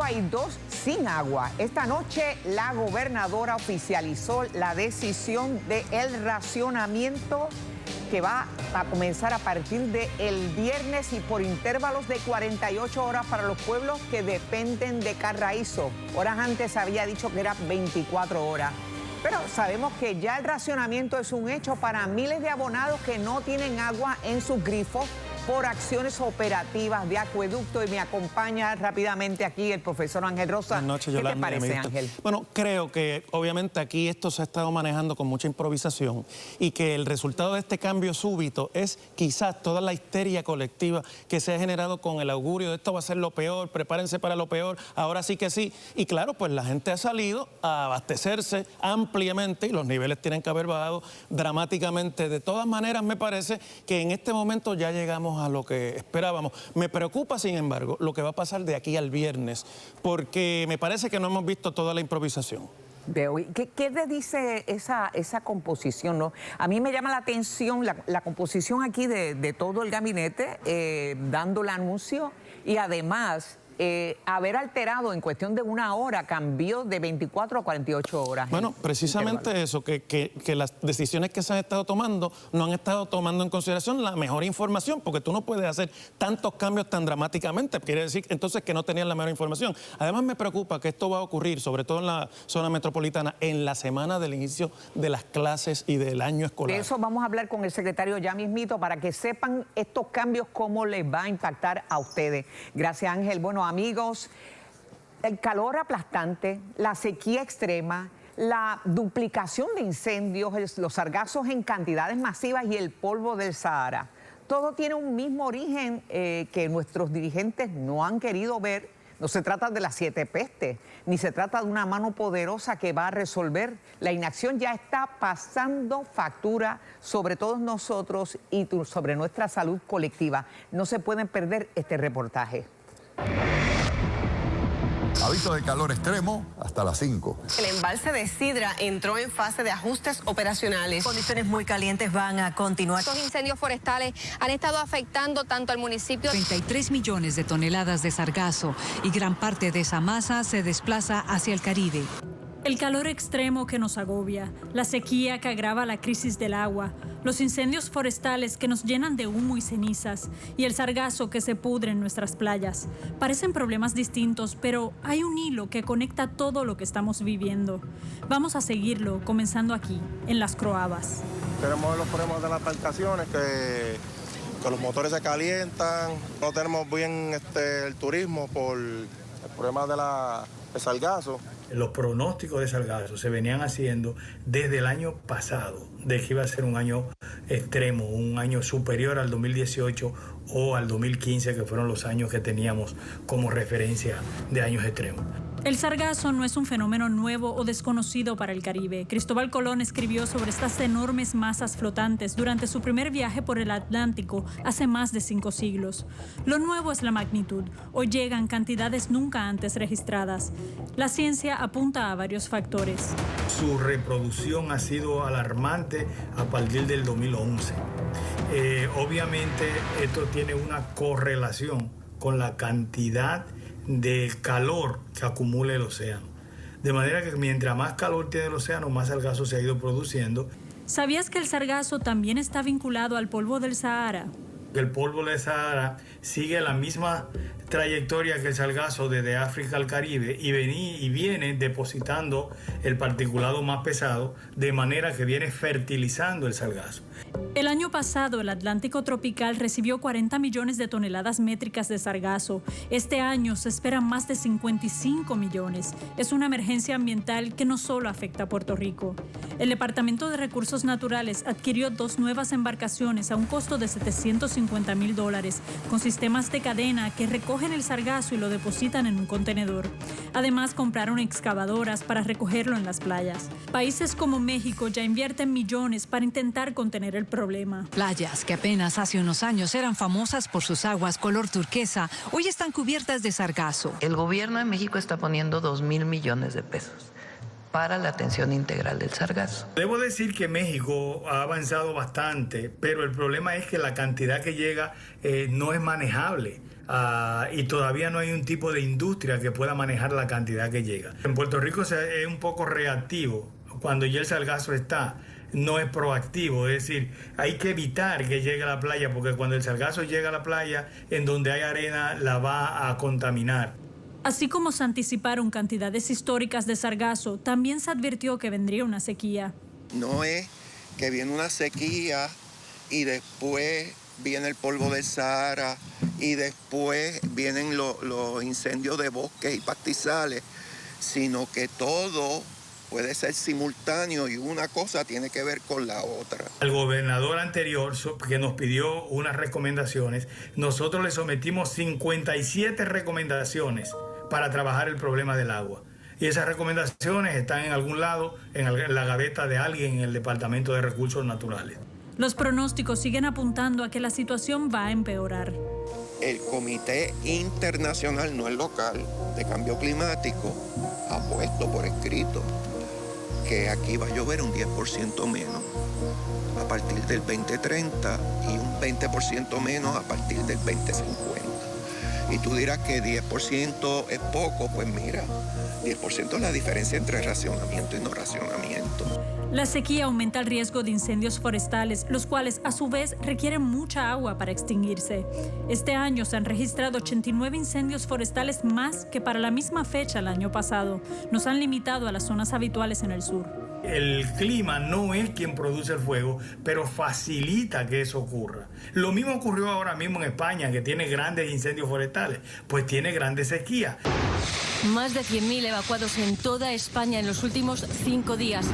agua y 2 sin agua. Esta noche la gobernadora oficializó la decisión del racionamiento que va a comenzar a partir del viernes y por intervalos de 48 horas para los pueblos que dependen de Carraízo. Horas antes había dicho que era 24 horas. Pero sabemos que ya el racionamiento es un hecho para miles de abonados que no tienen agua en sus grifos por acciones operativas de acueducto. Y me acompaña rápidamente aquí el profesor Ángel Rosa. Buenas noches, ¿Qué Yolanda, te parece, Ángel? Bueno, creo que obviamente aquí esto se ha estado manejando con mucha improvisación y que el resultado de este cambio súbito es quizás toda la histeria colectiva que se ha generado con el augurio de esto va a ser lo peor, prepárense para lo peor, ahora sí que sí. Y claro, pues la gente ha salido a abastecerse ampliamente y los niveles tienen que haber bajado dramáticamente. De todas maneras, me parece que en este momento ya llegamos a lo que esperábamos. Me preocupa, sin embargo, lo que va a pasar de aquí al viernes, porque me parece que no hemos visto toda la improvisación. Veo. ¿Qué te dice esa composición, no? A mí me llama la atención la composición aquí de todo el gabinete, dando el anuncio y además haber alterado en cuestión de una hora, cambió de 24 a 48 horas. Bueno, precisamente eso, que las decisiones que se han estado tomando no han estado tomando en consideración la mejor información, porque tú no puedes hacer tantos cambios tan dramáticamente, quiere decir entonces que no tenían la mejor información. Además me preocupa que esto va a ocurrir, sobre todo en la zona metropolitana, en la semana del inicio de las clases y del año escolar. De eso vamos a hablar con el secretario ya mismito para que sepan estos cambios cómo les va a impactar a ustedes. Gracias, Ángel. Bueno, amigos, el calor aplastante, la sequía extrema, la duplicación de incendios, los sargazos en cantidades masivas y el polvo del Sahara. Todo tiene un mismo origen que nuestros dirigentes no han querido ver. No se trata de las 7 pestes, ni se trata de una mano poderosa que va a resolver. La inacción ya está pasando factura sobre todos nosotros y sobre nuestra salud colectiva. No se pueden perder este reportaje. Aviso de calor extremo hasta las 5. El embalse de Sidra entró en fase de ajustes operacionales. Condiciones muy calientes van a continuar. Estos incendios forestales han estado afectando tanto al municipio. 33 millones de toneladas de sargazo y gran parte de esa masa se desplaza hacia el Caribe. El calor extremo que nos agobia, la sequía que agrava la crisis del agua, los incendios forestales que nos llenan de humo y cenizas y el sargazo que se pudre en nuestras playas. Parecen problemas distintos, pero hay un hilo que conecta todo lo que estamos viviendo. Vamos a seguirlo, comenzando aquí, en Las Croabas. Tenemos los problemas de las embarcaciones, que los motores se calientan, no tenemos bien el turismo por el problema del sargazo. Los pronósticos de sargazo se venían haciendo desde el año pasado, de que iba a ser un año extremo, un año superior al 2018 o al 2015, que fueron los años que teníamos como referencia de años extremos. El sargazo no es un fenómeno nuevo o desconocido para el Caribe. Cristóbal Colón escribió sobre estas enormes masas flotantes durante su primer viaje por el Atlántico hace más de 5 siglos. Lo nuevo es la magnitud. Hoy llegan cantidades nunca antes registradas. La ciencia apunta a varios factores. Su reproducción ha sido alarmante a partir del 2011. Obviamente esto tiene una correlación con la cantidad de calor que acumula el océano. De manera que mientras más calor tiene el océano, más sargazo se ha ido produciendo. ¿Sabías que el sargazo también está vinculado al polvo del Sahara? El polvo del Sahara sigue la misma trayectoria que el sargazo desde África al Caribe y viene depositando el particulado más pesado, de manera que viene fertilizando el sargazo. El año pasado, el Atlántico tropical recibió 40 millones de toneladas métricas de sargazo. Este año se esperan más de 55 millones. Es una emergencia ambiental que no solo afecta a Puerto Rico. El Departamento de Recursos Naturales adquirió 2 nuevas embarcaciones a un costo de $750,000 con sistemas de cadena que recogen el sargazo y lo depositan en un contenedor. Además, compraron excavadoras para recogerlo en las playas. Países como México ya invierten millones para intentar contener el problema. Playas que apenas hace unos años eran famosas por sus aguas color turquesa, hoy están cubiertas de sargazo. El gobierno de México está poniendo 2,000 millones de pesos para la atención integral del sargazo. Debo decir que México ha avanzado bastante, pero el problema es que la cantidad que llega no es manejable. y todavía no hay un tipo de industria que pueda manejar la cantidad que llega. En Puerto Rico es un poco reactivo. Cuando ya el sargazo está, no es proactivo, es decir, hay que evitar que llegue a la playa, porque cuando el sargazo llega a la playa, en donde hay arena, la va a contaminar. Así como se anticiparon cantidades históricas de sargazo, también se advirtió que vendría una sequía. No es que viene una sequía y después viene el polvo del Sahara y después vienen los incendios de bosques y pastizales, sino que todo puede ser simultáneo y una cosa tiene que ver con la otra. Al gobernador anterior, que nos pidió unas recomendaciones, nosotros le sometimos 57 recomendaciones para trabajar el problema del agua. Y esas recomendaciones están en algún lado, en la gaveta de alguien en el Departamento de Recursos Naturales. Los pronósticos siguen apuntando a que la situación va a empeorar. El Comité Internacional, no el local, de Cambio Climático ha puesto por escrito que aquí va a llover un 10% menos a partir del 2030 y un 20% menos a partir del 2050. Y tú dirás que 10% es poco, pues mira, 10% es la diferencia entre racionamiento y no racionamiento. La sequía aumenta el riesgo de incendios forestales, los cuales a su vez requieren mucha agua para extinguirse. Este año se han registrado 89 incendios forestales más que para la misma fecha el año pasado. Nos han limitado a las zonas habituales en el sur. El clima no es quien produce el fuego, pero facilita que eso ocurra. Lo mismo ocurrió ahora mismo en España, que tiene grandes incendios forestales, pues tiene grandes sequías. Más de 100.000 evacuados en toda España en los últimos 5 días.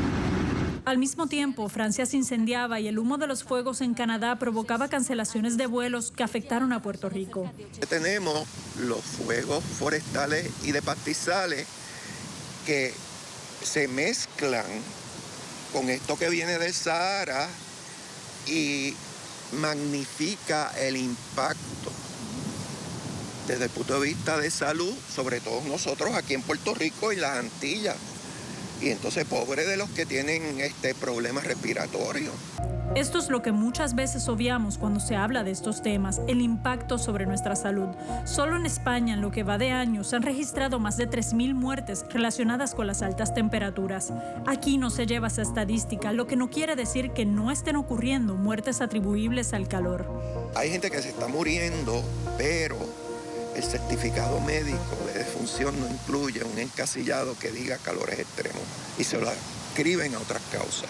Al mismo tiempo, Francia se incendiaba y el humo de los fuegos en Canadá provocaba cancelaciones de vuelos que afectaron a Puerto Rico. Tenemos los fuegos forestales y de pastizales que se mezclan con esto que viene del Sahara y magnifica el impacto desde el punto de vista de salud, sobre todo nosotros aquí en Puerto Rico y las Antillas. Y entonces, pobre de los que tienen problemas respiratorios. Esto es lo que muchas veces obviamos cuando se habla de estos temas, el impacto sobre nuestra salud. Solo en España, en lo que va de año, se han registrado más de 3.000 muertes relacionadas con las altas temperaturas. Aquí no se lleva esa estadística, lo que no quiere decir que no estén ocurriendo muertes atribuibles al calor. Hay gente que se está muriendo, pero el certificado médico de defunción no incluye un encasillado que diga calores extremos y se lo escriben a otras causas.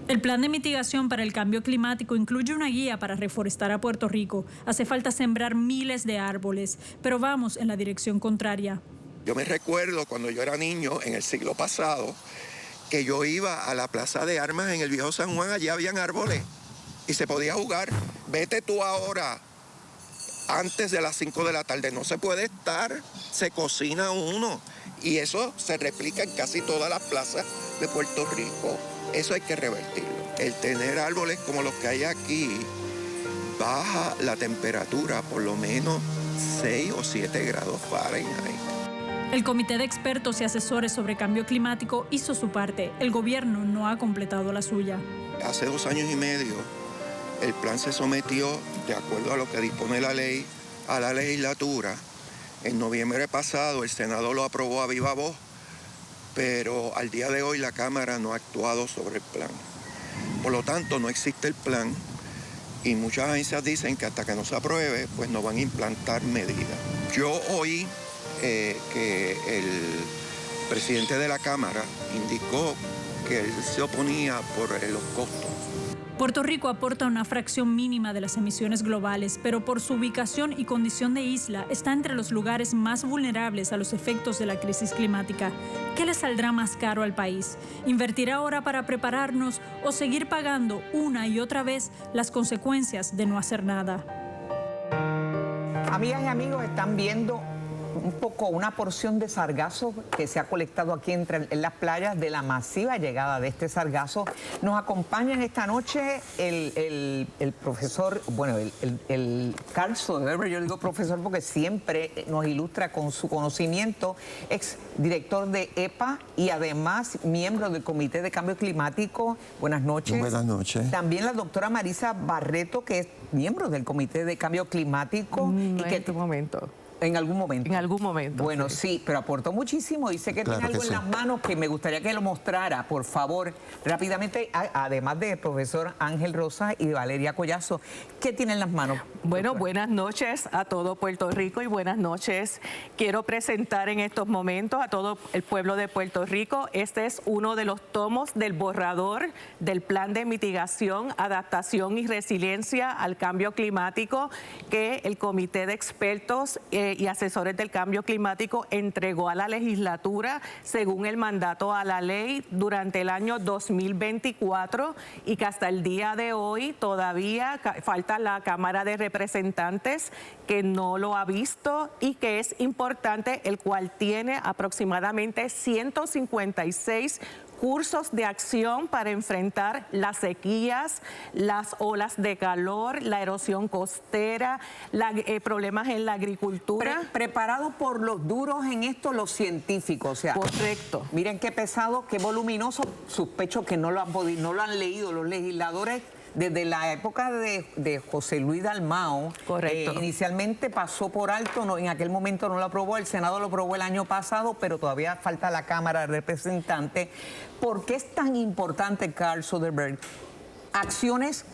El plan de mitigación para el cambio climático incluye una guía para reforestar a Puerto Rico. Hace falta sembrar miles de árboles, pero vamos en la dirección contraria. Yo me recuerdo cuando yo era niño, en el siglo pasado, que yo iba a la Plaza de Armas en el Viejo San Juan, allí habían árboles y se podía jugar. Vete tú ahora, antes de las 5 de la tarde, no se puede estar, se cocina uno. Y eso se replica en casi todas las plazas de Puerto Rico. Eso hay que revertirlo. El tener árboles como los que hay aquí baja la temperatura por lo menos 6 o 7 grados Fahrenheit. El Comité de Expertos y Asesores sobre Cambio Climático hizo su parte. El gobierno no ha completado la suya. Hace 2 años y medio, el plan se sometió, de acuerdo a lo que dispone la ley, a la legislatura. En noviembre pasado, el Senado lo aprobó a viva voz, pero al día de hoy la Cámara no ha actuado sobre el plan. Por lo tanto, no existe el plan y muchas agencias dicen que hasta que no se apruebe, pues no van a implantar medidas. Yo oí que el presidente de la Cámara indicó que él se oponía por los costos. Puerto Rico aporta una fracción mínima de las emisiones globales, pero por su ubicación y condición de isla está entre los lugares más vulnerables a los efectos de la crisis climática. ¿Qué le saldrá más caro al país? ¿Invertir ahora para prepararnos o seguir pagando una y otra vez las consecuencias de no hacer nada? Amigas y amigos, están viendo un poco una porción de sargazo que se ha colectado aquí en las playas de la masiva llegada de este sargazo. Nos acompañan esta noche el profesor, bueno, el Carl Soderberg, yo digo profesor porque siempre nos ilustra con su conocimiento, ex director de EPA y además miembro del Comité de Cambio Climático. Buenas noches. Buenas noches. También la doctora Marisa Barreto, que es miembro del Comité de Cambio Climático. Y que en tu momento. En algún momento. En algún momento. Bueno, sí, pero aportó muchísimo y sé que tiene algo en las manos que me gustaría que lo mostrara, por favor, rápidamente, además del profesor Ángel Rosa y Valeria Collazo. ¿Qué tiene en las manos? Bueno, buenas noches a todo Puerto Rico y buenas noches. Quiero presentar en estos momentos a todo el pueblo de Puerto Rico. Este es uno de los tomos del borrador del Plan de Mitigación, Adaptación y Resiliencia al Cambio Climático que el Comité de Expertos y Asesores del Cambio Climático entregó a la legislatura según el mandato a la ley durante el año 2024 y que hasta el día de hoy todavía falta la Cámara de Representantes que no lo ha visto y que es importante, el cual tiene aproximadamente 156 cursos de acción para enfrentar las sequías, las olas de calor, la erosión costera, problemas en la agricultura. Preparado por los duros en esto, los científicos. O sea, correcto. Miren qué pesado, qué voluminoso. Sospecho que no lo han leído los legisladores. Desde la época de José Luis Dalmau, correcto. Inicialmente pasó por alto, en aquel momento no lo aprobó, el Senado lo aprobó el año pasado, pero todavía falta la Cámara de Representantes. ¿Por qué es tan importante, Carl Soderberg? Acciones,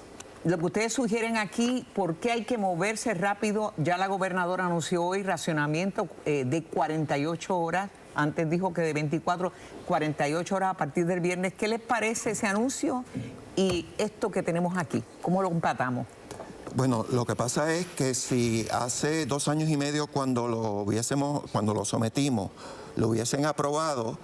lo que ustedes sugieren aquí, ¿por qué hay que moverse rápido? Ya la gobernadora anunció hoy racionamiento de 48 horas. Antes dijo que de 24, 48 horas a partir del viernes. ¿Qué les parece ese anuncio y esto que tenemos aquí? ¿Cómo lo empatamos? Bueno, lo que pasa es que si hace 2 años y medio cuando lo sometimos, lo hubiesen aprobado,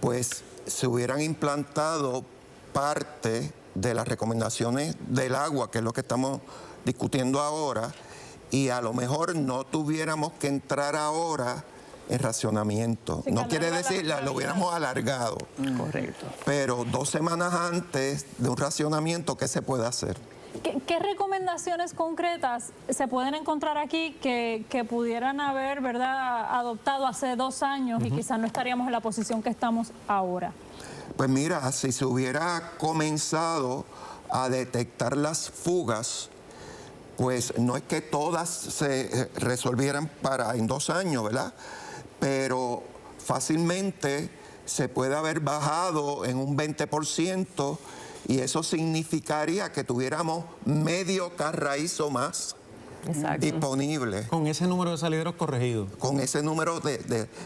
pues se hubieran implantado parte de las recomendaciones del agua, que es lo que estamos discutiendo ahora, y a lo mejor no tuviéramos que entrar ahora en racionamiento. No quiere decir lo hubiéramos alargado. Correcto. Pero 2 semanas antes de un racionamiento, ¿qué se puede hacer? ¿Qué recomendaciones concretas se pueden encontrar aquí que pudieran haber, ¿verdad?, adoptado hace 2 años y quizás no estaríamos en la posición que estamos ahora? Pues mira, si se hubiera comenzado a detectar las fugas, pues no es que todas se resolvieran en 2 años, ¿verdad? Pero fácilmente se puede haber bajado en un 20% y eso significaría que tuviéramos medio carraízo más disponible. Con ese número de salideros corregidos. Con ese número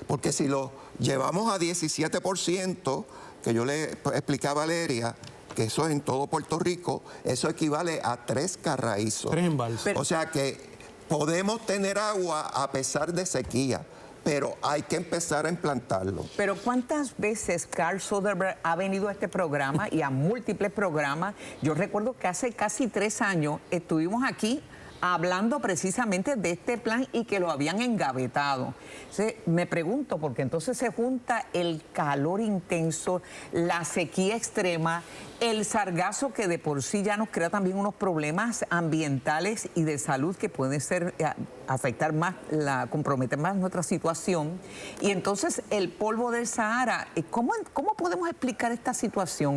porque si lo llevamos a 17%, que yo le explicaba a Valeria, que eso es en todo Puerto Rico, eso equivale a 3 carraízos. 3 embalses. O sea que podemos tener agua a pesar de sequía, pero hay que empezar a implantarlo. Pero ¿cuántas veces Carl Soderberg ha venido a este programa y a múltiples programas? Yo recuerdo que hace casi 3 años estuvimos aquí hablando precisamente de este plan y que lo habían engavetado. Entonces, me pregunto, porque entonces se junta el calor intenso, la sequía extrema, el sargazo que de por sí ya nos crea también unos problemas ambientales y de salud que pueden ser afectar más, comprometer más nuestra situación. Y entonces el polvo del Sahara, ¿cómo podemos explicar esta situación,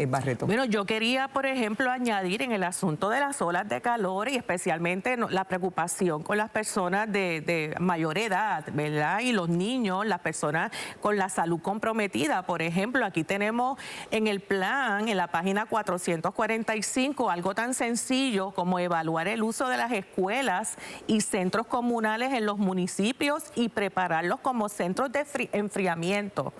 Barreto? Bueno, yo quería, por ejemplo, añadir en el asunto de las olas de calor y especialmente la preocupación con las personas de mayor edad, ¿verdad? Y los niños, las personas con la salud comprometida. Por ejemplo, aquí tenemos en el plan, en la página 445, algo tan sencillo como evaluar el uso de las escuelas y centros comunales en los municipios y prepararlos como centros de enfriamiento,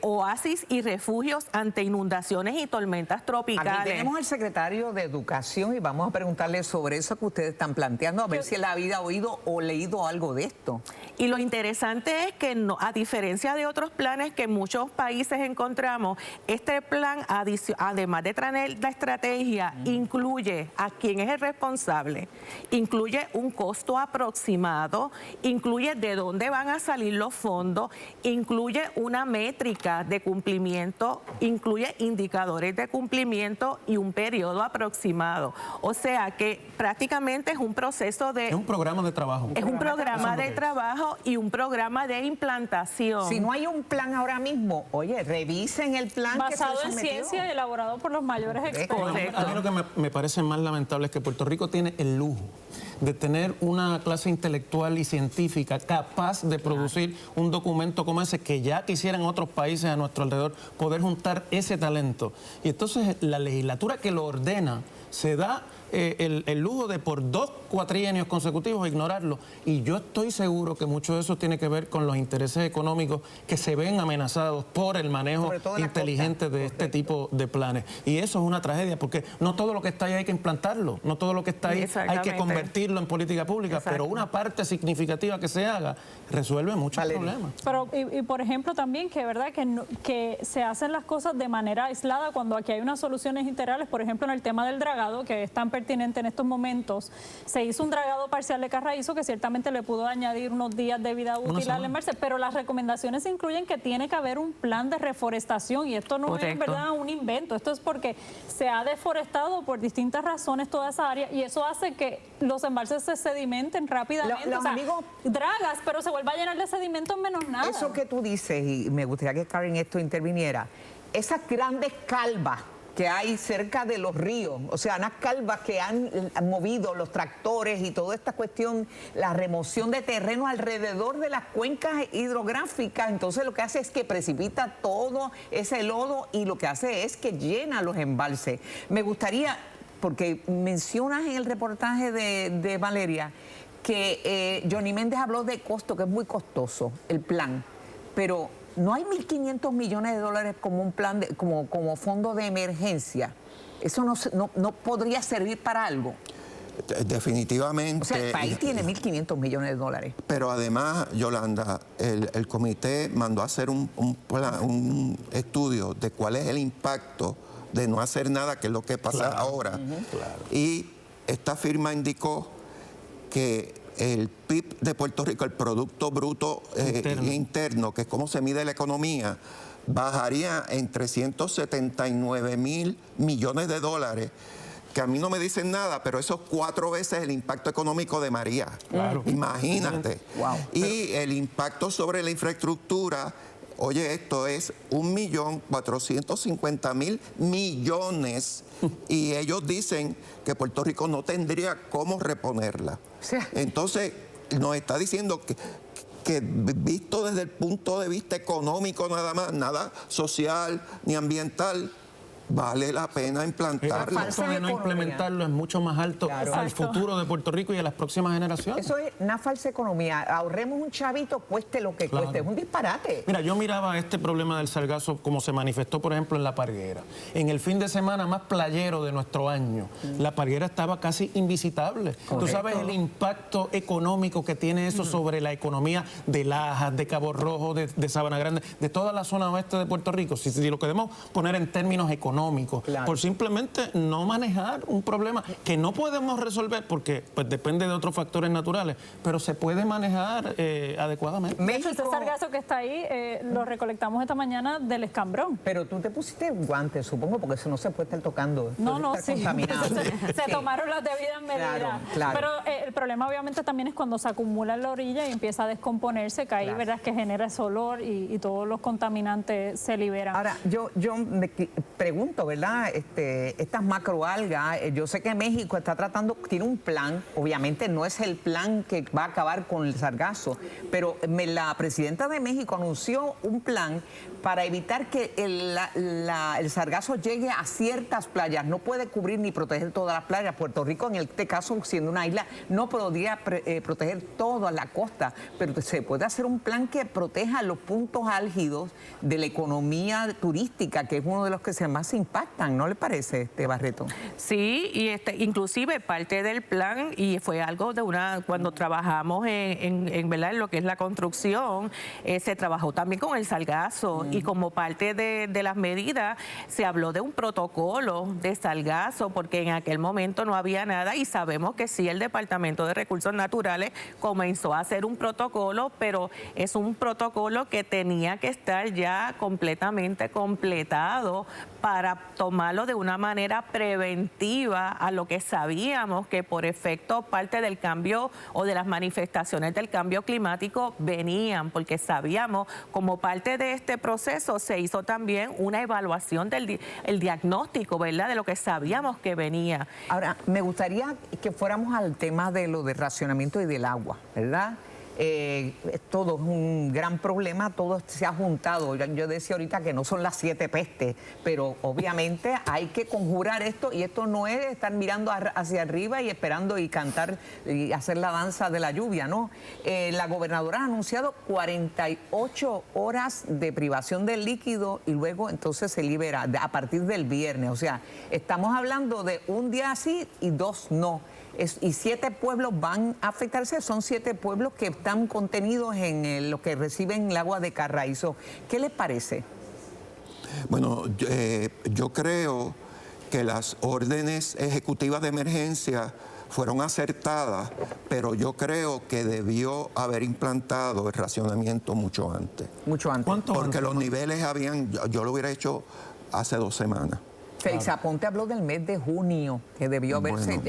oasis y refugios ante inundaciones y tormentas tropicales. Aquí tenemos al secretario de Educación y vamos a preguntarle sobre eso que ustedes están planteando, a ver si él había oído o leído algo de esto. Y lo interesante es que a diferencia de otros planes que en muchos países encontramos, este plan, además de traer la estrategia, incluye a quién es el responsable, incluye un costo aproximado, incluye de dónde van a salir los fondos, incluye una métrica de cumplimiento, incluye indicadores de cumplimiento y un periodo aproximado. O sea que prácticamente es un proceso de... Es un programa de trabajo. Es un programa de trabajo y un programa de implantación. Si no hay un plan ahora mismo, oye, revisen el plan basado que se en sometió. ciencia y elaborado por los mayores expertos. A mí lo que me parece más lamentable es que Puerto Rico tiene el lujo de tener una clase intelectual y científica capaz de producir un documento como ese, que ya quisieran otros países a nuestro alrededor poder juntar ese talento. Y entonces la legislatura que lo ordena se da el lujo de por 2 cuatrienios consecutivos ignorarlo. Y yo estoy seguro que mucho de eso tiene que ver con los intereses económicos que se ven amenazados por el manejo inteligente de este tipo de planes. Y eso es una tragedia, porque no todo lo que está ahí hay que implantarlo, no todo lo que está ahí hay que convertirlo en política pública, pero una parte significativa que se haga resuelve muchos problemas. Pero, y por ejemplo también que verdad que se hacen las cosas de manera aislada cuando aquí hay unas soluciones integrales, por ejemplo en el tema del dragado, que es tan pertinente en estos momentos. Se hizo un dragado parcial de Carraízo que ciertamente le pudo añadir unos días de vida útil al embalse, pero las recomendaciones incluyen que tiene que haber un plan de reforestación, y esto no es en verdad un invento, esto es porque se ha deforestado por distintas razones toda esa área, y eso hace que los embalses se sedimenten rápidamente. Los amigos, dragas, pero se vuelve a llenar de sedimentos menos nada. Eso que tú dices, y me gustaría que Karen esto interviniera, esas grandes calvas que hay cerca de los ríos, o sea, unas calvas que han movido los tractores y toda esta cuestión, la remoción de terreno alrededor de las cuencas hidrográficas, entonces lo que hace es que precipita todo ese lodo y lo que hace es que llena los embalses. Me gustaría, porque mencionas en el reportaje de Valeria que Johnny Méndez habló de costo, que es muy costoso el plan, pero no hay 1.500 millones de dólares como un plan, como fondo de emergencia. ¿Eso no podría servir para algo? Definitivamente. O sea, el país tiene 1.500 millones de dólares. Pero además, Yolanda, el comité mandó a hacer un estudio de cuál es el impacto de no hacer nada, que es lo que pasa ahora. Y esta firma indicó que el PIB de Puerto Rico, el Producto Bruto Interno, que es cómo se mide la economía, bajaría en 379 mil millones de dólares, que a mí no me dicen nada, pero eso es 4 veces el impacto económico de María. Claro. Imagínate. Wow. Y el impacto sobre la infraestructura, oye, esto es 1.450.000 millones y ellos dicen que Puerto Rico no tendría cómo reponerla. Entonces, nos está diciendo que visto desde el punto de vista económico nada más, nada social ni ambiental, vale la pena implantarlo. El costo de no implementarlo es mucho más alto al futuro de Puerto Rico y a las próximas generaciones. Eso es una falsa economía. Ahorremos un chavito, cueste lo que cueste. Es un disparate. Mira, yo miraba este problema del sargazo como se manifestó, por ejemplo, en La Parguera. En el fin de semana más playero de nuestro año, La Parguera estaba casi invisitable. Correcto. Tú sabes el impacto económico que tiene eso sobre la economía de Lajas, de Cabo Rojo, de Sabana Grande, de toda la zona oeste de Puerto Rico. Si lo queremos poner en términos económicos, por simplemente no manejar un problema que no podemos resolver porque pues depende de otros factores naturales, pero se puede manejar adecuadamente. De hecho, ese sargazo que está ahí lo recolectamos esta mañana del escambrón. Pero tú te pusiste guantes, supongo, porque eso no se puede estar tocando. No, estar sí. Se tomaron las debidas medidas. Claro. Pero el problema obviamente también es cuando se acumula en la orilla y empieza a descomponerse, que ahí, ¿verdad?, que genera ese olor y todos los contaminantes se liberan. Ahora, yo me pregunto, ¿verdad? Estas macroalgas, yo sé que México está tiene un plan, obviamente no es el plan que va a acabar con el sargazo, pero la presidenta de México anunció un plan para evitar que el sargazo llegue a ciertas playas. No puede cubrir ni proteger todas las playas. Puerto Rico, en este caso, siendo una isla, no podría proteger toda la costa, pero se puede hacer un plan que proteja los puntos álgidos de la economía turística, que es uno de los que más se impactan, ¿no le parece, Barreto? Sí, y inclusive parte del plan, y fue algo de cuando trabajamos ¿verdad? En lo que es la construcción, se trabajó también con el sargazo, y como parte de las medidas se habló de un protocolo de sargazo, porque en aquel momento no había nada, y sabemos que sí, el Departamento de Recursos Naturales comenzó a hacer un protocolo, pero es un protocolo que tenía que estar ya completamente completado para tomarlo de una manera preventiva a lo que sabíamos que por efecto parte del cambio o de las manifestaciones del cambio climático venían, porque sabíamos como parte de este proceso se hizo también una evaluación del diagnóstico, ¿verdad?, de lo que sabíamos que venía. Ahora, me gustaría que fuéramos al tema de lo del racionamiento y del agua, ¿verdad? Todo es un gran problema, todo se ha juntado. Yo decía ahorita que no son las 7 pestes, pero obviamente hay que conjurar esto, y esto no es estar mirando hacia arriba y esperando y cantar y hacer la danza de la lluvia, ¿no? La gobernadora ha anunciado 48 horas de privación del líquido y luego entonces se libera a partir del viernes. O sea, estamos hablando de un día sí y 2 no. Y 7 pueblos van a afectarse, son 7 pueblos que están contenidos en lo que reciben el agua de Carraízo. ¿Qué les parece? Bueno, yo creo que las órdenes ejecutivas de emergencia fueron acertadas, pero yo creo que debió haber implantado el racionamiento mucho antes. Mucho antes. Porque los niveles yo lo hubiera hecho hace 2 semanas. Félix Aponte habló del mes de junio, que debió haberse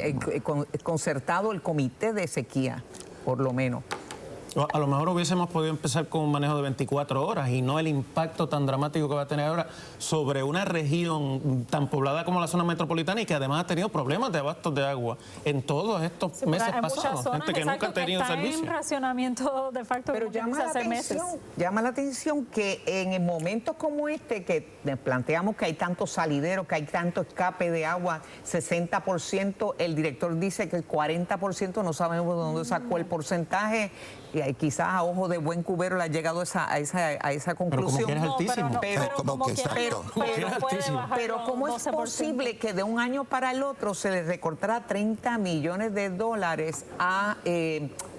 concertado el comité de sequía, por lo menos. A lo mejor hubiésemos podido empezar con un manejo de 24 horas y no el impacto tan dramático que va a tener ahora sobre una región tan poblada como la zona metropolitana y que además ha tenido problemas de abastos de agua en todos estos meses pasados. Gente que nunca ha tenido servicio. En racionamiento de facto. Pero llama la atención que en momentos como este, que planteamos que hay tanto salidero, que hay tanto escape de agua, 60%, el director dice que el 40% no sabemos de dónde sacó el porcentaje. Y quizás a ojo de buen cubero le ha llegado a esa conclusión. Pero ¿cómo es posible que de un año para el otro se le recortara $30 millones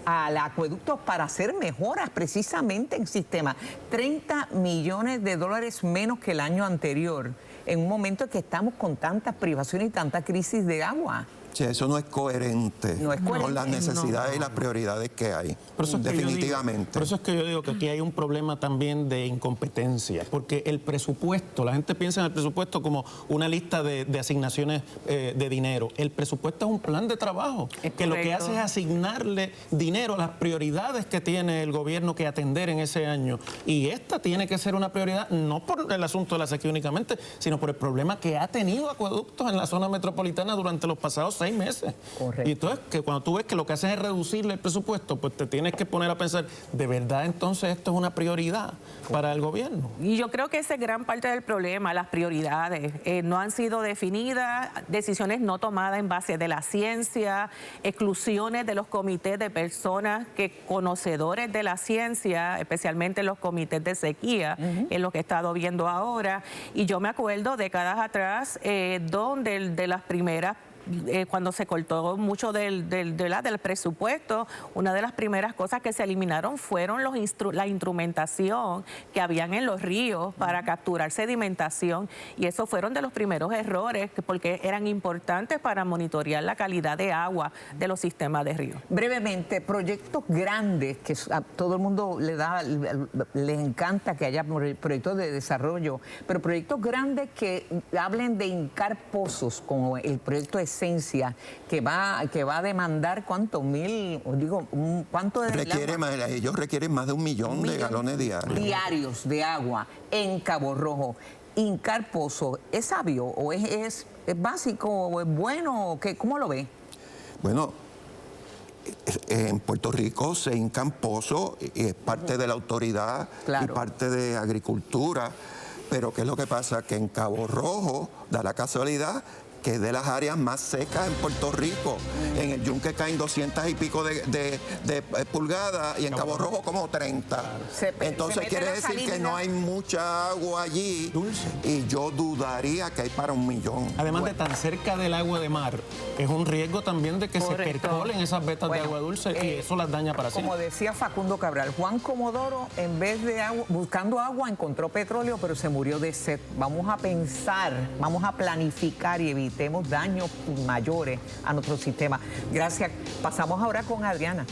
al acueducto para hacer mejoras precisamente en sistema? $30 millones menos que el año anterior, en un momento en que estamos con tantas privaciones y tanta crisis de agua. Sí, eso no es coherente, con las necesidades y las prioridades que hay, definitivamente. Por eso es que yo digo que aquí hay un problema también de incompetencia, porque el presupuesto, la gente piensa en el presupuesto como una lista de asignaciones de dinero. El presupuesto es un plan de trabajo, que lo que hace es asignarle dinero a las prioridades que tiene el gobierno que atender en ese año. Y esta tiene que ser una prioridad, no por el asunto de la sequía únicamente, sino por el problema que ha tenido Acueductos en la zona metropolitana durante los pasados 6 meses. Correcto. Y entonces, que cuando tú ves que lo que hacen es reducirle el presupuesto, pues te tienes que poner a pensar, ¿de verdad entonces esto es una prioridad para el gobierno? Y yo creo que esa es gran parte del problema, las prioridades. No han sido definidas, decisiones no tomadas en base de la ciencia, exclusiones de los comités de personas conocedores de la ciencia, especialmente los comités de sequía, en lo que he estado viendo ahora. Y yo me acuerdo décadas atrás, donde de las primeras cuando se cortó mucho del presupuesto, una de las primeras cosas que se eliminaron fueron la instrumentación que habían en los ríos para capturar sedimentación, y esos fueron de los primeros errores porque eran importantes para monitorear la calidad de agua de los sistemas de ríos. Brevemente, proyectos grandes que a todo el mundo les encanta que haya proyectos de desarrollo, pero proyectos grandes que hablen de hincar pozos, como el proyecto de Esencia, que va a demandar ¿cuánto? ¿Cuánto? Ellos requieren más de 1 millón de galones diarios de agua en Cabo Rojo. Hincar pozo, ¿es sabio o es básico o es bueno? ¿Cómo lo ve? Bueno, en Puerto Rico se hincan pozos y es parte de la autoridad y parte de agricultura, pero ¿qué es lo que pasa? Que en Cabo Rojo da la casualidad que es de las áreas más secas en Puerto Rico. En el Yunque caen 200 y pico de pulgadas y en Cabo Rojo como 30. Entonces quiere decir que no hay mucha agua allí y yo dudaría que hay para 1 millón. Además de tan cerca del agua de mar, es un riesgo también de que se percolen esas vetas de agua dulce y eso las daña para siempre. Como decía Facundo Cabral, Juan Comodoro, en vez de agua, buscando agua, encontró petróleo, pero se murió de sed. Vamos a pensar, vamos a planificar y evitemos daños mayores a nuestro sistema. Gracias. Pasamos ahora con Adriana.